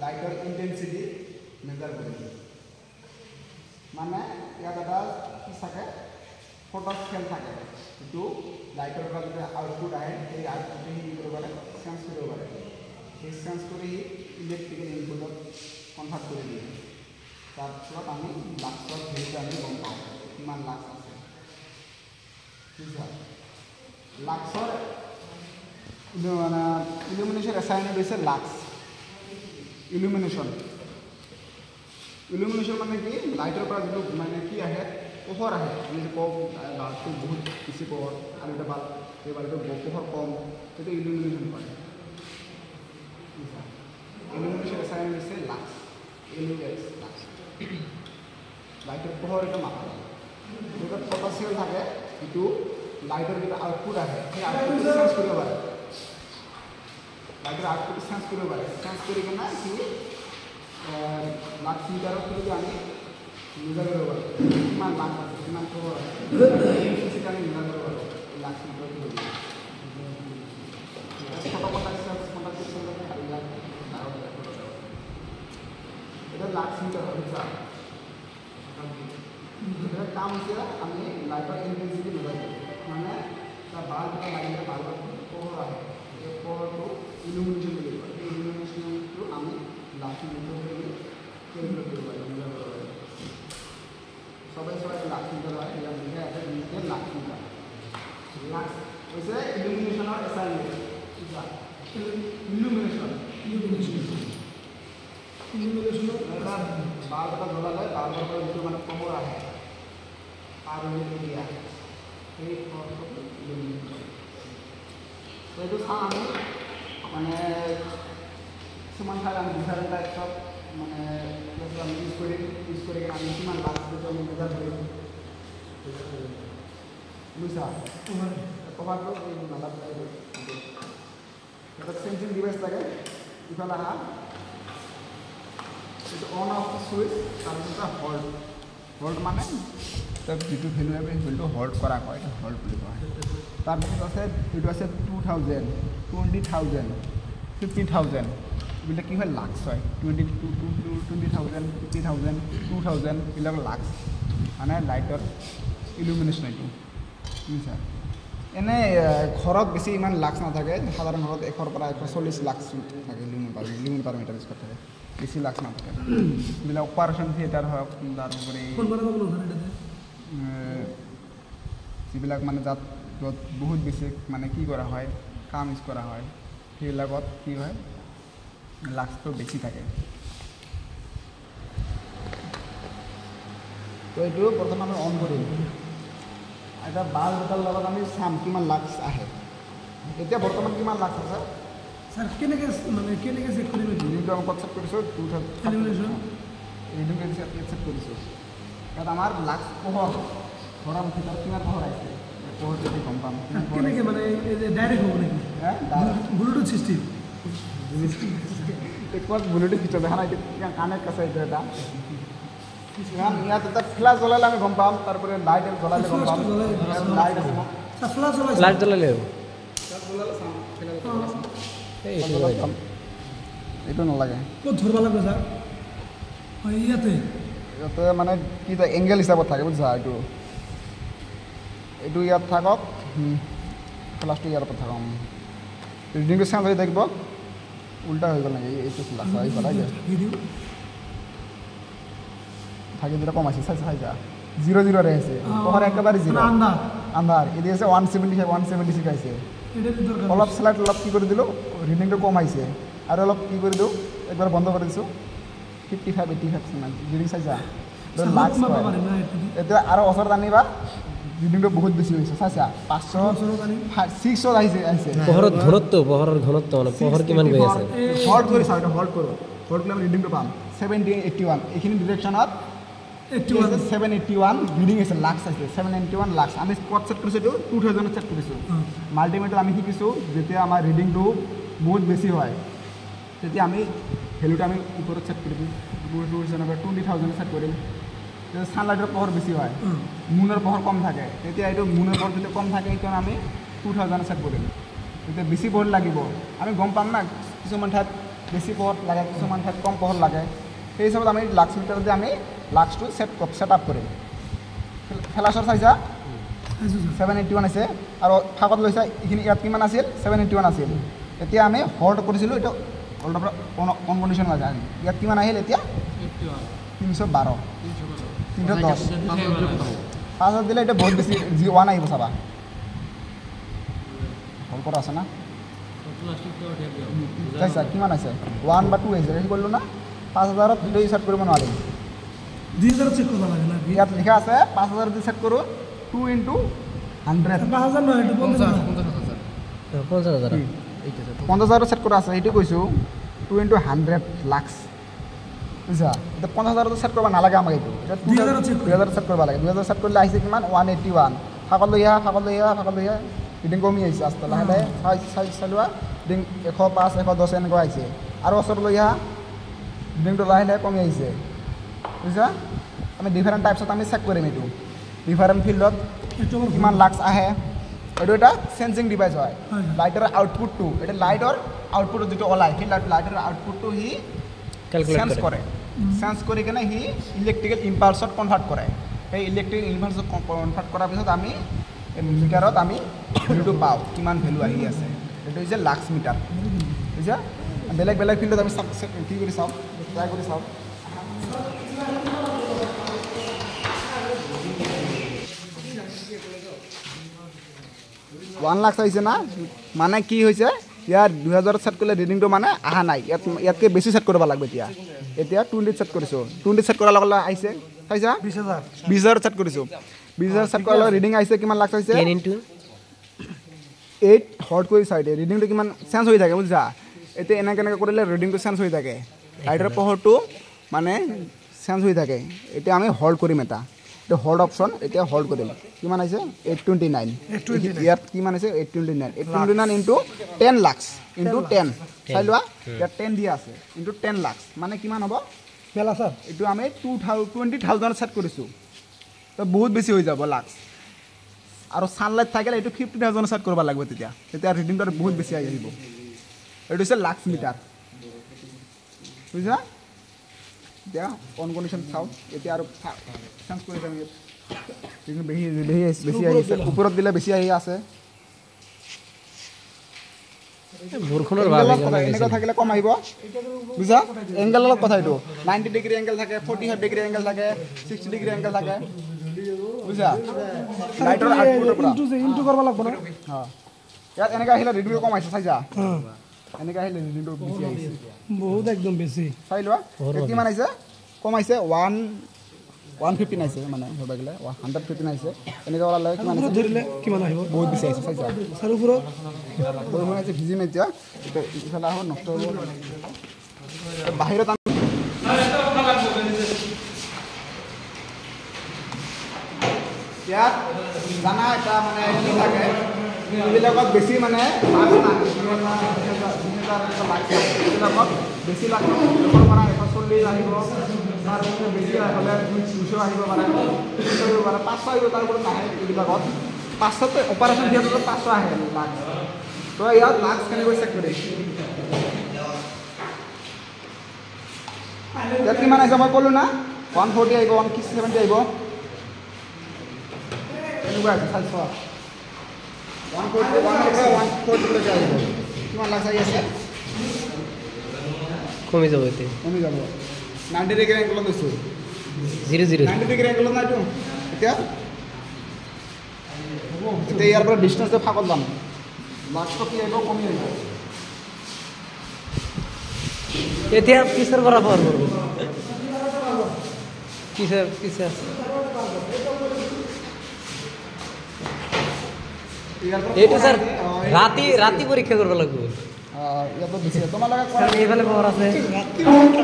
লাইটৰ intensity measure কৰিম মানে ইয়াত এটা কি থাকে ফটো স্কেল থাকে যিটো লাইটৰ পৰা যদি আউটপুট আহে সেই আউটপুটে কি কৰিব পাৰে চেঞ্জ কৰিব পাৰে সেই চেঞ্জ কৰি ইলেক্ট্ৰিকেল ইনপুটত কনভাৰ্ট কৰি দিয়ে তাৰ ফলত আমি লাক্সৰ ভেলুটো আমি গম পাওঁ কিমান লাক্স আছে বুজিছা লাক্সৰ মানে ইলুমিনেশ্যন এছাইনমেণ্ট হৈছে লাক্স ইলুমিনেশ্যন মানে কি লাইটৰ পৰা যিটো মানে কি আহে পোহৰ আহে আমি যে কওঁ বাল্বটো বহুত বেছি পোহৰ আৰু এটা বাল্ব সেই বাল্বটো পোহৰ কম সেইটো ইলুমিনেশ্যন কৰে ইলুমিনেশ্যন এছাইনমেণ্ট হৈছে লাক্স লাক্স লাইটৰ পোহৰ এটা মাপা যায় যিটো পটাছিয়াম থাকে যিটো লাইটৰ যিটো আউটপুট আহে সেই আউটপুট চেঞ্জ কৰিব পাৰে লাইটৰ আউটপুট চেঞ্জ কৰিব পাৰে চেঞ্জ কৰি কিনে কি লাক্স মিটাৰত যদি আমি মিজাৰ কৰিব পাৰোঁ কিমান লাক্স আছে কিমান পোহৰ আছে সেইটো আমি মিজাৰ কৰিব পাৰোঁ লাক্স মিটাৰত ফটো পটাছিয়াম এটা লাক্স মিটাৰ হয় বুঝা এটা কাম হৈছে আমি লাইটৰ ইন্টেন্সিটি মিজাৰ কৰোঁ মানে এটা বাল্ব এটা লাগিলে বাল্বত পোহৰ আহে এই পোহৰটো ইলুমিনেশ্যন বুলি কয় এই ইলুমিনেশ্যনটো আমি লাক্স মিটাৰ কৰি কেলকুলেট কৰিব পাৰিম মিজাৰ কৰিব পাৰিম সবাই লাক্স মিটাৰ হয় ইয়াত লিখা আছে নিজে লাক্স মিটাৰ লাক্স হৈছে ইলুমিনেশ্যনৰ এছাইনমেণ্ট বুঝা ইলুমিনেশ্যন এটা বাল্ব এটা জ্বলালে বাল্বৰ পৰা যিটো মানে পোহৰ আহে আৰু দিয়া সেই পোহৰটো ইলুমিনেশ্যন এইটো চাওঁ আমি মানে কিছুমান ঠাইত আমি ডিফাৰেণ্ট টাইপছত মানে আমি ইউজ কৰি আমি কিমান লাক্স সেইটো আমি মেজাৰ কৰিম বুজিছা কভাৰটো নালাগে এটা চেঞ্জিং ডিভাইচ লাগে ইফালে আহা এইটো অন অফ চুইচ তাৰপিছত হল্ড মানে তাত যিটো ভেলু আহিব সেই ভেলুটো হল্ড কৰা হয় এইটো হল্ড বুলি কোৱা হয় তাৰপিছত আছে এইটো আছে 2000 20,000 50,000 এইবিলাক কি হয় লাক্স হয় 20,000 50,000 2,000 এইবিলাক লাক্স মানে লাইটৰ ইলুমিনেশ্যন এইটো বুজিছা এনে ঘৰত বেছি ইমান লাক্স নাথাকে সাধাৰণ ঘৰত 100 পৰা 140 লাক্স থাকে লিমিট পাৰামিটাৰ স্কোৱাৰ থাকে বেছি লাক্স নাথাকে এইবিলাক অপাৰেশ্যন থিয়েটাৰ হওক তাৰোপৰি যিবিলাক মানে য'ত বহুত বেছি মানে কি কৰা হয় কাম ইউজ কৰা হয় সেইবিলাকত কি হয় লাক্সটো বেছি থাকে তো এইটো প্ৰথমে আমি অন কৰিম এটা বাল্ব এটাৰ লগত আমি চাম কিমান লাক্স আহে এতিয়া বৰ্তমান কিমান লাক্স আছে স্যাৰ কেনেকৈ চেক কৰিব ৰিডিংটো আমি ক'ত চেক কৰিছোঁ 2000 ৰিডিংটো চেক কৰিছোঁ ইয়াত আমাৰ লাক্স পোহৰ ঘৰৰ ভিতৰত কিমান পোহৰ আহিছে পোহৰ যদি গম পাম কেনেকৈ মানে ডাইৰেক্ট হ'ব নেকি ব্লুটুথ চিষ্টেম ক'ত ব্লুটুথ ভিতৰত দেখা নাই এতিয়া কানেক্ট আছে এইটো এটা ইয়াত এটা ফ্লাছ জ্বলালে আমি গম পাম তারপরে লাইট জ্বলালে গম পাম লাইট জ্বলালে এইটো নালাগে ক'ত ধৰবা লাগবে স্যার ইয়াতে মানে কি এংগেল হিচাপত থাকে বুজিছা এইটো ইয়াত থাকক ফ্লাছটো ইয়াৰ ওপৰত থাকক ৰিডিংটো চেঞ্জ হৈ থাকিব উল্টা হৈ গ'ল নেকি এইটো ফ্লাছ হৈ পেলাই থাকি যেটা কম আছে চাইছা 0 আছে পোহর একেবারে 0 আন্ধার এদিকে আছে 175 আছে অলপ স্লাইড অলপ কি করে দিল রিডিংটা কম আইছে আর অলপ কি করে দিও একবার বন্ধ করে দিছো 55-85 না রিডিং চাইছা লাক্স এটা আর ওচৰত আনিবা ৰিডিংটা বহুত বেশি হইছে চাইছা 500 600 আইছে পোহৰৰ ঘনত্ব মানে পোহৰ কিমান গৈ আছে হল্ড কৰি চাও এটা হল্ড করো আমি রিডিংটা পাম 70-81 এইখিনি ডিরেকশনত 781 রিডিং আছে লাক্স আছে 791 লাক্স আমি স্পট সেট কৰিছো 2000 সেট কৰিছো মাল্টিমিটাৰ আমি শিকিছো যেতিয়া আমাৰ ৰিডিংটো বহুত বেছি হয় তেতিয়া আমি ভ্যালুটা আমি উপৰত সেট কৰি দিম 20,000 সেট কৰিম তেতিয়া সানলাইটৰ পোহৰ বেছি হয় মুনৰ পোহৰ কম থাকে তেতিয়া এইটো মুনৰ পোহৰ যদি কম থাকে এইটো আমি 2000 সেট কৰিম তেতিয়া বেছি পোহৰ লাগিব আমি গম পাম না কিছুমান ঠাইত বেছি পোহৰ লাগে কিছুমান ঠাইত কম পোহৰ লাগে সেই হিচাপত আমি লাক্স মিটাৰ দি আমি লাক্সটো ছেট আপ কৰিম ফ্লাছৰ চাইছা 781 আছে আৰু ফাকত লৈছা এইখিনি ইয়াত কিমান আছিল 781 আছিল এতিয়া আমি হল্ড কৰিছিলোঁ এইটো হল্ডৰ পৰা অন কণ্ডিশ্যন লাগে ইয়াত কিমান আহিল এতিয়া 312 5 দিলে এটা বহুত বেছি G1 আহিব চাবা হল কৰা আছে না চাইছা কিমান আছে 1 বা 2 আহিছে হেৰি কৰিলোঁ না 5000ত এইটো ছেট কৰিব নোৱাৰিম 2000 চেক কৰিব লাগে না ইয়াত লিখা আছে 5000 দি ছেট কৰোঁ 2 × 100 5000 নহয় এইটো 50,000 50,000 ছেট কৰা আছে সেইটো কৈছোঁ 2 × 100 লাক্স বুজিছা এতিয়া 50,000 ছেট কৰিব নালাগে আমাক এইটো এতিয়া 2000 ছেট কৰিব লাগে 2000 ছেট কৰিলে আহিছে কিমান 181 ফাকত লৈ আহা ৰিডিং কমি আহিছে আস্তে লাহে লাহে চালোৱা ৰিডিং 105 110 এনেকুৱা আহিছে আৰু ওচৰত লৈ আহা ৰিডিংটো লাহে লাহে কমি আহিছে বুজিছা আমি ডিফাৰেণ্ট টাইপছত আমি চেক কৰিম এইটো ডিফাৰেণ্ট ফিল্ডত কিমান লাক্স আহে এইটো এটা চেঞ্জিং ডিভাইচ হয় লাইটৰ আউটপুটটো এটা লাইটৰ আউটপুটত যিটো ওলায় সেই লাইটৰ আউটপুটটো সি চেঞ্জ কৰে চেঞ্জ কৰি কিনে সি ইলেক্ট্ৰিকেল ইম্পালছত কনভাৰ্ট কৰে সেই ইলেক্ট্ৰিকেল ইম্পালছত কনভাৰ্ট কৰাৰ পিছত আমি মিটাৰত আমি ভেলুটো পাওঁ কিমান ভেলু আহি আছে এইটো হৈছে লাক্স মিটাৰ বুজিছা বেলেগ বেলেগ ফিল্ডত আমি কি কৰি চাওঁ ট্ৰাই কৰি চাওঁ 1 লাখ আহিছে না মানে কি হৈছে ইয়াৰ 2000 ছেট কৰিলে ৰিডিংটো মানে অহা নাই ইয়াতকৈ বেছি ছেট কৰিব লাগিব এতিয়া 20 ছেট কৰিছোঁ 20 ছেট কৰাৰ লগে লগে আহিছে চাইছা 20000 ছেট কৰিছোঁ 20000 ছেট কৰাৰ লগে ৰিডিং আহিছে কিমান লাখ আহিছে 10 × 8 হল্ড কৰি চাই দিয়ে ৰিডিংটো কিমান চেঞ্জ হৈ থাকে বুজিছা এতিয়া এনেকৈ কৰিলে ৰিডিংটো চেঞ্জ হৈ থাকে লাইটৰ পোহৰটো মানে চেঞ্জ হৈ থাকে এতিয়া আমি হল্ড কৰিম এটা এইটো হল্ড অপশ্যন এতিয়া হল্ড কৰিম কিমান আহিছে 829 ইয়াত কিমান আছে 829 ইনটু 10 লাখ ইনটু 10 চাই লোৱা ইয়াত 10 দিয়া আছে ইনটু 10 লাখ মানে কিমান হ'ব মেলা স্যার এইটো আমি 20,000 ছেট কৰিছোঁ তো বহুত বেছি হৈ যাব লাখ আৰু সানলাইট থাকিলে এইটো 50,000 ছেট কৰিব লাগিব তেতিয়া ৰিডিংটো বহুত বেছি আহি আহিব এইটো হৈছে লাক্স মিটাৰ বুজিছা এতিয়া অন কণ্ডিশ্যন চাওঁ এতিয়া আৰু চেঞ্জ কৰি যাম বেছি আহিছে ওপৰত দিলে বেছি আহি আছে এনেকুৱা থাকিলে কম আহিব বুজিছা এংগেলৰ লগত কথা এইটো 90 ডিগ্ৰী এংগেল থাকে 45 ডিগ্ৰী এংগেল থাকে 60 ডিগ্ৰী এংগেল থাকে বুজিছা লাইটৰ আউটপুটৰ পৰা ইনটু কৰিব লাগিব না হ্যাঁ ইয়াত এনেকৈ আহিলে ৰিডিংটো কম আহিছে চাইছা এনেকৈ আহিলে ৰিডিংটো বেছি আহিছে বহুত একদম বেছি চাই লোৱা কিমান আহিছে কম আহিছে 115 আহিছে মানে হ'ব গ'লে 115 আহিছে এনেকৈ ওলালে কিমান আহিছে ধৰিলে কিমান আহিব বহুত বেছি আহিছে চাইছা আৰু ওপৰত বৰষুণ আহিছে ভিজি নাই এতিয়া ইফালে আহো নষ্ট হ'ব বাহিৰত ইয়াত জানা এটা মানে কি থাকে এইবিলাকত বেছি মানে এইবিলাকত বেছি লাগে পৰা 140 আহিব তাৰ বেছি হ'লে 200 আহিব পাৰে 500 আহিব তাৰ ওপৰত নাহে এইবিলাকত 500তে অপাৰেশ্যন থিয়েটাৰত 500 আহে লাখ তো ইয়াত লাখ কেনেকৈ চেক কৰে ইয়াত কিমান আহিছে মই ক'লোঁ না 140 আহিব 170 আহিব এনেকুৱা আছে চাইছ 140 লৈকে আহিব কিমান লাখ আহি আছে কমি যাব এতিয়া কমি যাব 90 ডিগ্ৰী এংগলত লৈছোঁ 00 90 ডিগ্ৰী এংগলত নাইতো এতিয়া ইয়াৰ পৰা ডিষ্টেঞ্চটো ফাকত যাম লাখটো কি আহিব কমি আহিব এতিয়া কিসের বরাবর করব কিসের এইটো স্যার রাতি পরীক্ষা করব লাগবে ইয়াতো বেছি তোমালোকে এইফালে পাওয়ার আছে তোমালোকে